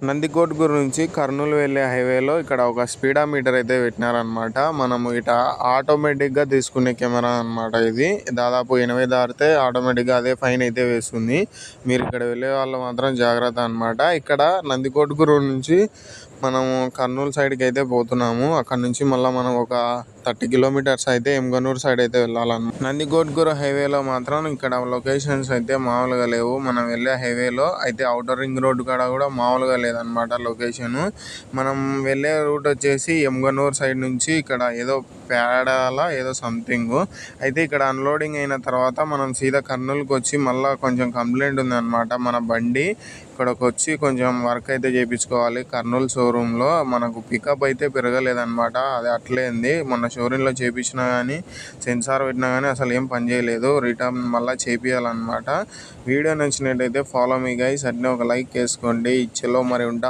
నందికోట్కూరు నుంచి కర్నూలు వెళ్ళే హైవేలో ఇక్కడ ఒక స్పీడామీటర్ అయితే పెట్టినారనమాట. మనము ఇట ఆటోమేటిక్గా తీసుకునే కెమెరా అనమాట. ఇది దాదాపు 80 దాటితే ఆటోమేటిక్గా అదే ఫైన్ అయితే వేస్తుంది. మీరు ఇక్కడ వెళ్ళే వాళ్ళు మాత్రం జాగ్రత్త అనమాట. ఇక్కడ నందికోట్కూరు నుంచి మనము కర్నూలు సైడ్కి అయితే పోతున్నాము. అక్కడ నుంచి మళ్ళీ మనం ఒక 30 కిలోమీటర్స్ అయితే ఎమ్గనూరు సైడ్ అయితే వెళ్ళాలన్నమాట. నందికోట్కూరు హైవేలో మాత్రం ఇక్కడ లొకేషన్స్ అయితే మామూలుగా లేవు. మనం వెళ్ళే హైవేలో అయితే ఔటర్ రింగ్ రోడ్డు కాడ కూడా మామూలుగా లేదనమాట లొకేషన్. మనం వెళ్ళే రూట్ వచ్చేసి ఎమ్గనూరు సైడ్ నుంచి ఇక్కడ ఏదో పేడాల ఏదో సంథింగ్ అయితే ఇక్కడ అన్లోడింగ్ అయిన తర్వాత మనం సీదా కర్నూలుకి వచ్చి మళ్ళీ కొంచెం కంప్లైంట్ ఉందన్నమాట. మన బండి ఇక్కడికి వచ్చి కొంచెం వర్క్ అయితే చేయించుకోవాలి. కర్నూలు షోరూంలో మనకు పికప్ అయితే పెరగలేదన్నమాట. అది అట్లే ఉంది. మొన్న షోరూంలో చేయించినా కానీ సెన్సార్ పెట్టినా కానీ అసలు ఏం పని చేయలేదు. రిటర్న్ మళ్ళీ చేయించాలన్నమాట. వీడియో నచ్చినట్టయితే ఫాలో మీ గైస్. అట్నే ఒక లైక్ వేసుకోండి. ఇచ్చేలో మరి ఉంటా.